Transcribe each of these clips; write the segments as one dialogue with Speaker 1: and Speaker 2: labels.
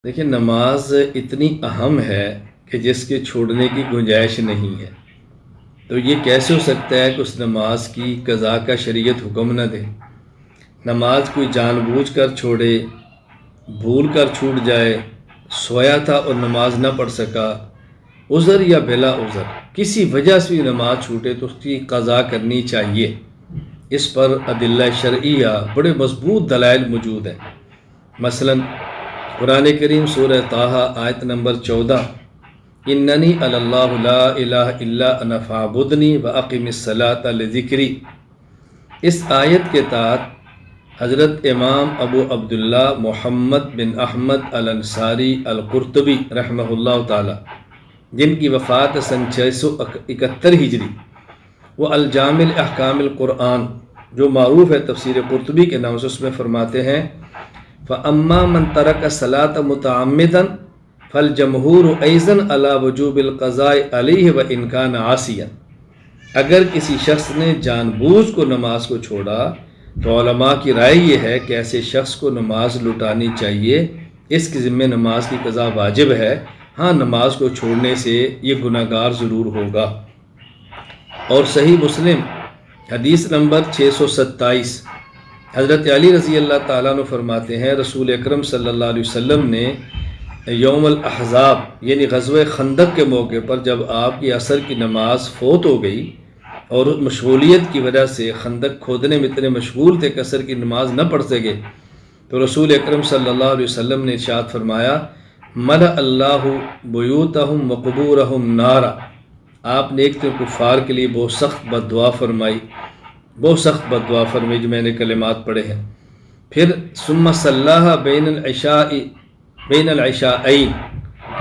Speaker 1: دیکھیں، نماز اتنی اہم ہے کہ جس کے چھوڑنے کی گنجائش نہیں ہے۔ تو یہ کیسے ہو سکتا ہے کہ اس نماز کی قضا کا شریعت حکم نہ دے؟ نماز کوئی جان بوجھ کر چھوڑے، بھول کر چھوٹ جائے، سویا تھا اور نماز نہ پڑھ سکا، عذر یا بلا عذر کسی وجہ سے بھی نماز چھوٹے تو اس کی قضا کرنی چاہیے۔ اس پر ادلہ شرعیہ بڑے مضبوط دلائل موجود ہیں۔ مثلا قرآن کریم سورہ طٰہٰ آیت نمبر 14، اننی اللہ لا الہ الا انا فاعبدنی واقم الصلاۃ لذکری، اس آیت کے تحت حضرت امام ابو عبداللہ محمد بن احمد الانصاری القرطبی رحمہ اللہ تعالی، جن کی وفات سن 671 ہجری، وہ الجامع احکام القرآن جو معروف ہے تفسیر قرطبی کے نام سے، اس میں فرماتے ہیں فَأَمَّا مَنْ تَرَكَ الصَّلَاةَ مُتَعَمِّدًا فَالْجَمْهُورُ أَيْضًا عَلَى وُجُوبِ الْقَضَاءِ عَلَيْهِ وَإِنْ كَانَ عَاصِيًا، اگر کسی شخص نے جان بوجھ کو نماز کو چھوڑا تو علماء کی رائے یہ ہے کہ ایسے شخص کو نماز لٹانی چاہیے، اس کے ذمہ نماز کی قضا واجب ہے۔ ہاں، نماز کو چھوڑنے سے یہ گناہگار ضرور ہوگا۔ اور صحیح مسلم حدیث نمبر 627، حضرت علی رضی اللہ تعالیٰ عنہ فرماتے ہیں رسول اکرم صلی اللہ علیہ وسلم نے یوم الاحزاب یعنی غزوہ خندق کے موقع پر جب آپ کی عصر کی نماز فوت ہو گئی اور مشغولیت کی وجہ سے خندق کھودنے میں اتنے مشغول تھے کہ عصر کی نماز نہ پڑھ سکے، تو رسول اکرم صلی اللہ علیہ وسلم نے ارشاد فرمایا ملأ اللہ بیوتہم وقبورہم نارا، آپ نے ایک تو کفار کے لیے بہت سخت بد دعا فرمائی، بہت سخت بد دعا فرمائی جو میں نے کلمات پڑھے ہیں۔ پھر ثم صلاها بین العشاءین،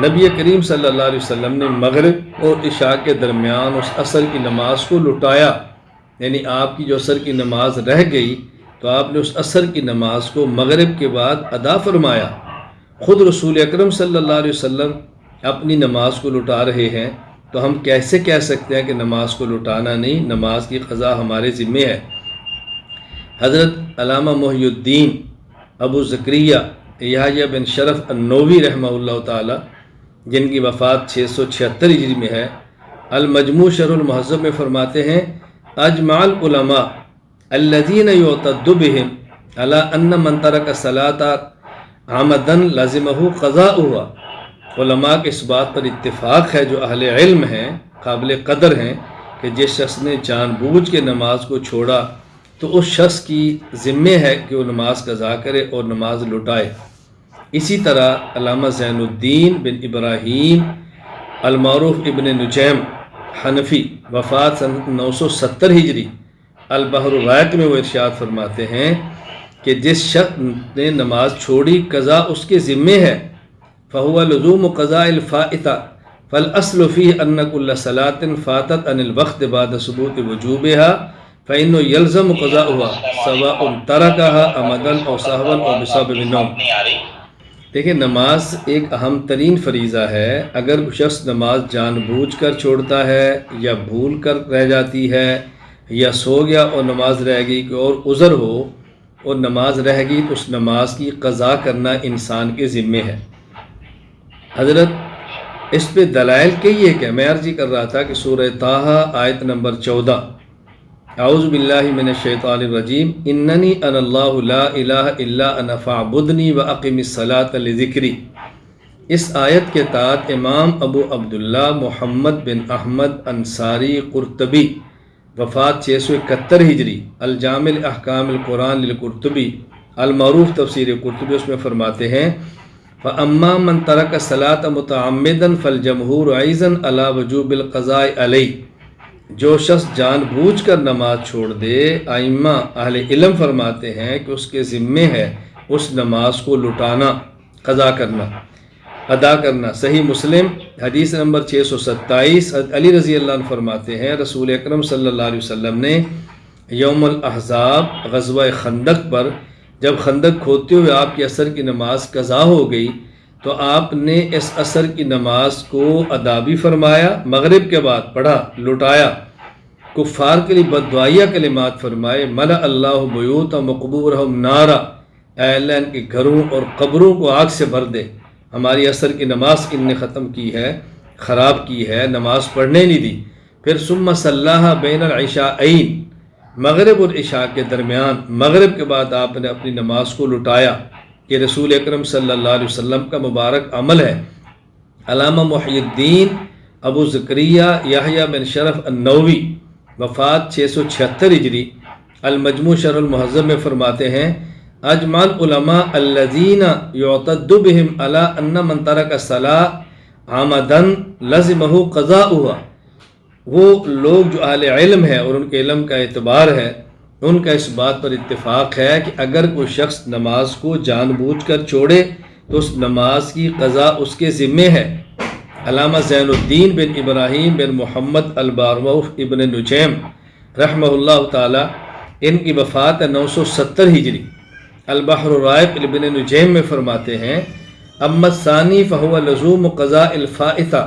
Speaker 1: نبی کریم صلی اللہ علیہ وسلم نے مغرب اور عشاء کے درمیان اس عصر کی نماز کو لٹایا، یعنی آپ کی جو عصر کی نماز رہ گئی تو آپ نے اس عصر کی نماز کو مغرب کے بعد ادا فرمایا۔ خود رسول اکرم صلی اللہ علیہ وسلم اپنی نماز کو لٹا رہے ہیں تو ہم کیسے کہہ سکتے ہیں کہ نماز کو لٹانا نہیں، نماز کی قضا ہمارے ذمہ ہے۔ حضرت علامہ محی الدین ابو زکریا یحییٰ بن شرف النووی رحمہ اللہ تعالی، جن کی وفات 676 ہجری میں ہے، المجموع شرح المہذب میں فرماتے ہیں اجمع العلماء الذین یعتد بهم علی ان من ترک الصلاۃ عمدا لازمہ قضاؤها، علماء کے اس بات پر اتفاق ہے جو اہل علم ہیں، قابل قدر ہیں، کہ جس شخص نے جان بوجھ کے نماز کو چھوڑا تو اس شخص کی ذمہ ہے کہ وہ نماز قضا کرے اور نماز لٹائے۔ اسی طرح علامہ زین الدین بن ابراہیم المعروف ابن نجیم حنفی، وفات سن 970 ہجری، البحر الرائق میں وہ ارشاد فرماتے ہیں کہ جس شخص نے نماز چھوڑی قضا اس کے ذمہ ہے، فہو لزوم قضاء الفائتہ فالاصل فیہ ان کل صلاۃ فاتت عن الوقت بعد ثبوت وجوبها فإنه يلزم قضاؤها سواء ترکها عمدا او سہوا او بسبب النوم۔ دیکھیں، نماز ایک اہم ترین فریضہ ہے۔ اگر شخص نماز جان بوجھ کر چھوڑتا ہے یا بھول کر رہ جاتی ہے یا سو گیا اور نماز رہ گئی اور عذر ہو اور نماز رہ گئی تو اس نماز کی قضا کرنا انسان کے ذمے ہے۔ حضرت اس پہ دلائل کئی ہے کہ میں عرض کر رہا تھا کہ سورہ طٰہٰ آیت نمبر 14، اعوذ باللہ من الشیطان الرجیم اننی انا اللہ لا الہ الا انا فاعبدنی واقم الصلاۃ لذکری، اس آیت کے تحت امام ابو عبداللہ محمد بن احمد انصاری قرطبی، وفات 671 ہجری، الجامع احکام القرآن للقرطبی، المعروف تفسیر قرطبی، اس میں فرماتے ہیں فَأَمَّا مَنْ تَرَكَ الصَّلَاةَ مُتَعَمِّدًا فَالْجَمْهُورُ أَيْضًا عَلَى وُجُوبِ الْقَضَاءِ عَلَيْهِ، جو شخص جان بوجھ کر نماز چھوڑ دے، ائمہ اہل علم فرماتے ہیں کہ اس کے ذمے ہے اس نماز کو لٹانا، قضا کرنا، ادا کرنا۔ صحیح مسلم حدیث نمبر 627، علی رضی اللہ عنہ فرماتے ہیں رسول اکرم صلی اللہ علیہ وسلم نے یوم الاحزاب غزوہ خندق پر جب خندق کھودتے ہوئے آپ کی عصر کی نماز قضا ہو گئی تو آپ نے اس عصر کی نماز کو ادا بھی فرمایا، مغرب کے بعد پڑھا، لٹایا، کفار کے لیے بددعائیہ کلمات فرمائے ملأ اللہ بیوتہم وقبورہم نارا، اے اللہ ان کے گھروں اور قبروں کو آگ سے بھر دے، ہماری عصر کی نماز ان نے ختم کی ہے، خراب کی ہے، نماز پڑھنے نہیں دی۔ پھر ثم صلاها بین العشاءین، مغرب اور عشاء کے درمیان، مغرب کے بعد آپ نے اپنی نماز کو لٹایا۔ یہ رسول اکرم صلی اللہ علیہ وسلم کا مبارک عمل ہے۔ علامہ محی الدین ابو زکریہ یحییٰ بن شرف النووی، وفات 676 ہجری، المجموع شرح المہذب میں فرماتے ہیں اجمع العلماء الذین یعتد بهم علی ان من ترک الصلاۃ عمدا لزمہ قضاؤها، وہ لوگ جو اہل علم ہے اور ان کے علم کا اعتبار ہے، ان کا اس بات پر اتفاق ہے کہ اگر کوئی شخص نماز کو جان بوجھ کر چھوڑے تو اس نماز کی قضا اس کے ذمے ہے۔ علامہ زین الدین بن ابراہیم بن محمد البارموف ابن نجیم رحمہ اللہ تعالی، ان کی وفات 970 ہجری، البحر الرائق ابن نجیم میں فرماتے ہیں اما الثانی فهو لزوم قضاء الفائتہ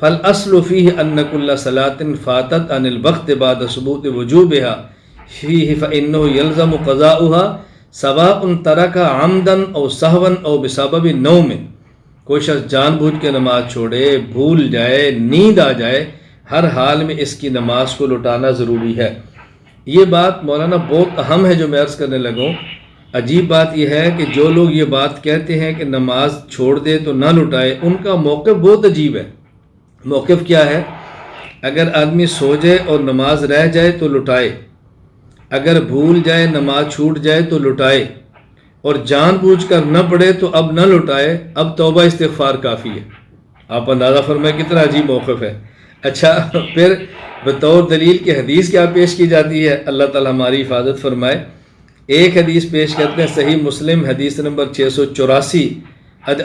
Speaker 1: فالاصل فیہ ان کل صلاة فاتت عن الوقت بعد ثبوت وجوبها فیہ فانہ یلزم قضاؤها سواء ترک عمدا او سہوا او بسبب نوم۔ کوئی شخص جان بوجھ کے نماز چھوڑے، بھول جائے، نیند آ جائے، ہر حال میں اس کی نماز کو لٹانا ضروری ہے۔ یہ بات مولانا بہت اہم ہے جو میں عرض کرنے لگوں۔ عجیب بات یہ ہے کہ جو لوگ یہ بات کہتے ہیں کہ نماز چھوڑ دے تو نہ لٹائے، ان کا موقف بہت عجیب ہے۔ موقف کیا ہے؟ اگر آدمی سو جائے اور نماز رہ جائے تو لٹائے، اگر بھول جائے، نماز چھوٹ جائے تو لٹائے، اور جان بوجھ کر نہ پڑھے تو اب نہ لٹائے، اب توبہ استغفار کافی ہے۔ آپ اندازہ فرمائیں کتنا عجیب موقف ہے۔ اچھا، پھر بطور دلیل کی حدیث کیا پیش کی جاتی ہے؟ اللہ تعالی ہماری حفاظت فرمائے۔ ایک حدیث پیش کرتے ہیں صحیح مسلم حدیث نمبر 684،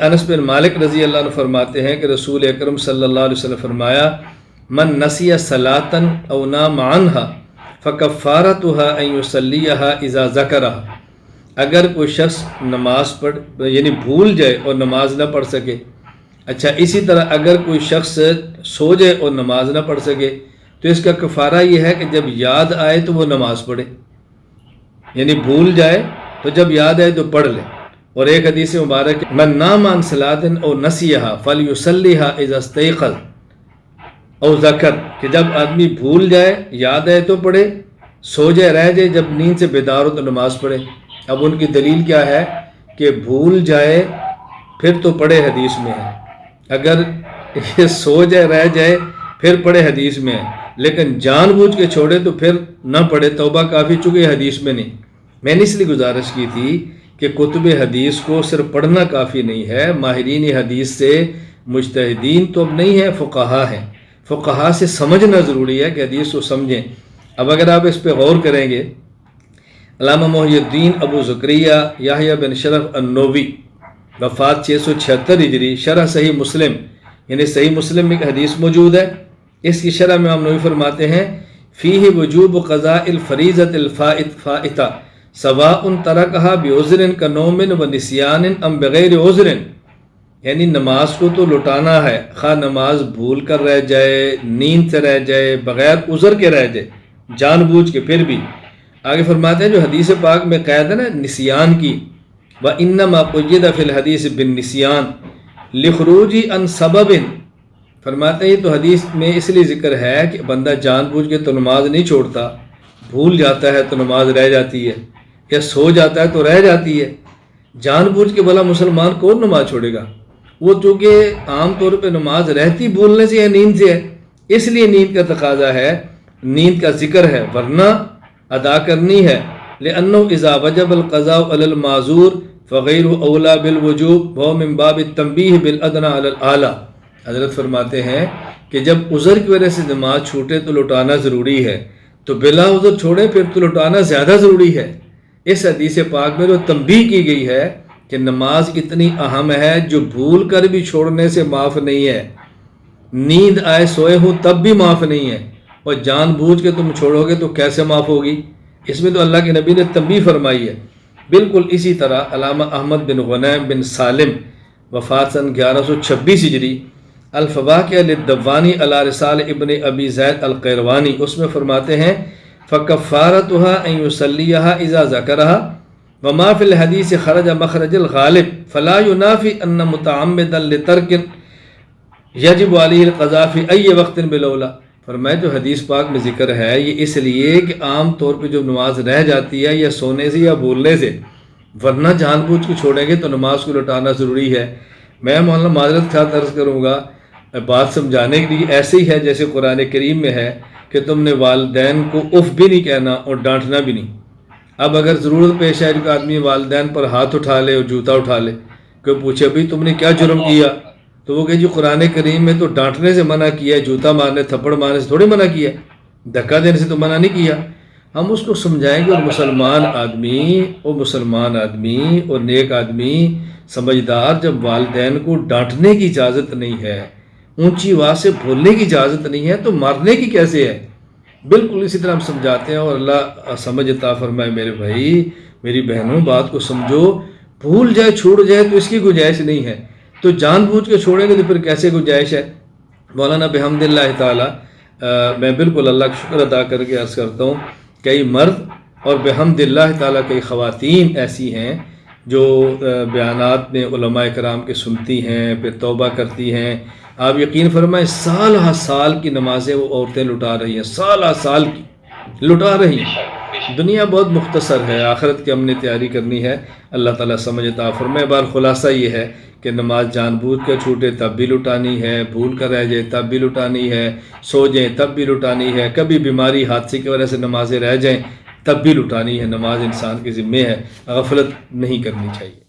Speaker 1: انس بن مالک رضی اللہ عنہ فرماتے ہیں کہ رسول اکرم صلی اللہ علیہ وسلم فرمایا من نسی صلاۃ او نام عنہا فکفارتها ان یصلیھا اذا ذکرها، اگر کوئی شخص نماز پڑھ یعنی بھول جائے اور نماز نہ پڑھ سکے، اچھا اسی طرح اگر کوئی شخص سو جائے اور نماز نہ پڑھ سکے تو اس کا کفارہ یہ ہے کہ جب یاد آئے تو وہ نماز پڑھے، یعنی بھول جائے تو جب یاد آئے تو پڑھ لے۔ اور ایک حدیث مبارک من نام عن صلاۃ او نسیھا فلیصلیھا اذا استیقظ او ذکر، کہ جب آدمی بھول جائے، یاد آئے تو پڑھے، سو جائے، رہ جائے، جب نیند سے بیدار ہو تو نماز پڑھے۔ اب ان کی دلیل کیا ہے کہ بھول جائے پھر تو پڑھے، حدیث میں ہے، اگر یہ سو جائے، رہ جائے، پھر پڑھے، حدیث میں ہے، لیکن جان بوجھ کے چھوڑے تو پھر نہ پڑھے، توبہ کافی، چکے حدیث میں نہیں۔ میں نے اس لیے گزارش کی تھی کہ کتب حدیث کو صرف پڑھنا کافی نہیں ہے، ماہرین حدیث سے مجتہدین تو اب نہیں ہے، فقہا ہیں، فقہا سے سمجھنا ضروری ہے کہ حدیث کو سمجھیں۔ اب اگر آپ اس پہ غور کریں گے، علامہ محی الدین ابو زکریہ یحییٰ بن شرف النووی، وفات 676 ہجری، شرح صحیح مسلم، یعنی صحیح مسلم میں ایک حدیث موجود ہے، اس کی شرح میں امام نووی فرماتے ہیں فیہ وجوب قضاء الفریضۃ الفائتہ سواء ترکھا بعذر کنوم ونسیان ام بغیر عذر، یعنی نماز کو تو لٹانا ہے، خواہ نماز بھول کر رہ جائے، نیند سے رہ جائے، بغیر عذر کے رہ جائے، جان بوجھ کے، پھر بھی آگے فرماتے ہیں جو حدیث پاک میں قید ہے نا نسیان کی، وَإِنَّمَا قُيِّدَ فِي الْحَدِيثِ بِالنِّسْيَانِ لِخُرُوجِ عَنْ سَبَبٍ، فرماتے ہیں تو حدیث میں اس لیے ذکر ہے کہ بندہ جان بوجھ کے تو نماز نہیں چھوڑتا، بھول جاتا ہے تو نماز رہ جاتی ہے، یا سو جاتا ہے تو رہ جاتی ہے۔ جان بوجھ کے بھلا مسلمان کون نماز چھوڑے گا؟ وہ چونکہ عام طور پہ نماز رہتی بھولنے سے ہے، نیند سے ہے، اس لیے نیند کا تقاضا ہے، نیند کا ذکر ہے، ورنہ ادا کرنی ہے۔ لِأَنَّهُ إِذَا وَجَبَ الْقَضَاءُ عَلَى الْمَعْذُورِ فَغَيْرُهُ أَوْلَى بِالْوُجُوبِ وَهُوَ مِنْ بَابِ التَّنْبِيهِ بِالْأَدْنَى عَلَى الْأَعْلَى۔ حضرت فرماتے ہیں کہ جب عذر کی وجہ سے نماز چھوٹے تو لٹانا ضروری ہے، تو بلا عذر چھوڑے پھر تو لٹانا زیادہ ضروری ہے۔ اس حدیث پاک میں جو تنبیہ کی گئی ہے کہ نماز اتنی اہم ہے جو بھول کر بھی چھوڑنے سے معاف نہیں ہے، نیند آئے سوئے ہوں تب بھی معاف نہیں ہے، اور جان بوجھ کے تم چھوڑو گے تو کیسے معاف ہوگی؟ اس میں تو اللہ کے نبی نے تنبیہ فرمائی ہے۔ بالکل اسی طرح علامہ احمد بن غنیم بن سالم، وفات سن 1126 ہجری، الفواکہ للدوانی علی رسال ابن ابی زید القیروانی، اس میں فرماتے ہیں فکفارتها ان یصلیھا اذا ذکرها، وما فی الحدیث خرج مخرج الغالب فلا ینافی ان متعمدا لترک یجب علیہ القضاء فی ای وقت بالاولی. فرمایا جو حدیث پاک میں ذکر ہے یہ اس لیے کہ عام طور پہ جو نماز رہ جاتی ہے یا سونے سے یا بولنے سے، ورنہ جان بوجھ کے چھوڑیں گے تو نماز کو لوٹانا ضروری ہے. میں مولانا معذرت کے ساتھ عرض کروں گا، بات سمجھانے کے لیے ایسے ہی ہے جیسے قرآن کریم میں ہے کہ تم نے والدین کو اف بھی نہیں کہنا اور ڈانٹنا بھی نہیں. اب اگر ضرورت پیش ہے کہ آدمی والدین پر ہاتھ اٹھا لے اور جوتا اٹھا لے، کہ پوچھے بھائی تم نے کیا جرم کیا، تو وہ کہ جی قرآن کریم میں تو ڈانٹنے سے منع کیا ہے، جوتا مارنے تھپڑ مارنے سے تھوڑی منع کیا، دھکا دینے سے تو منع نہیں کیا. ہم اس کو سمجھائیں گے اور مسلمان آدمی اور نیک آدمی سمجھدار جب والدین کو ڈانٹنے کی اجازت نہیں ہے، اونچی آواز سے بولنے کی اجازت نہیں ہے، تو مارنے کی کیسے ہے؟ بالکل اسی طرح ہم سمجھاتے ہیں. اور اللہ سمجھ عطا فرمائے میرے بھائی میری بہنوں، بات کو سمجھو. بھول جائے چھوڑ جائے تو اس کی گنجائش نہیں ہے، تو جان بوجھ کے چھوڑیں گے تو پھر کیسے گنجائش ہے؟ مولانا بحمد اللہ تعالی میں بالکل اللہ کا شکر ادا کر کے عرض کرتا ہوں، کئی مرد اور بحمد اللہ تعالی کئی خواتین ایسی ہیں جو بیانات میں علماء کرام کے سنتی ہیں، پھر توبہ کرتی ہیں. آپ یقین فرمائیں سال ہا سال کی نمازیں وہ عورتیں لٹا رہی ہیں، سال ہا سال کی لٹا رہی ہیں. دنیا بہت مختصر ہے، آخرت کی ہم نے تیاری کرنی ہے. اللہ تعالیٰ سمجھ عطا فرمائے. بار خلاصہ یہ ہے کہ نماز جان بوجھ کر چھوٹے تب بھی لٹانی ہے، بھول کر رہ جائے تب بھی لٹانی ہے، سو جائیں تب بھی لٹانی ہے، کبھی بیماری حادثے کی وجہ سے نمازیں رہ جائیں تب بھی لٹانی ہے. نماز انسان کے ذمے ہے، غفلت نہیں کرنی چاہیے.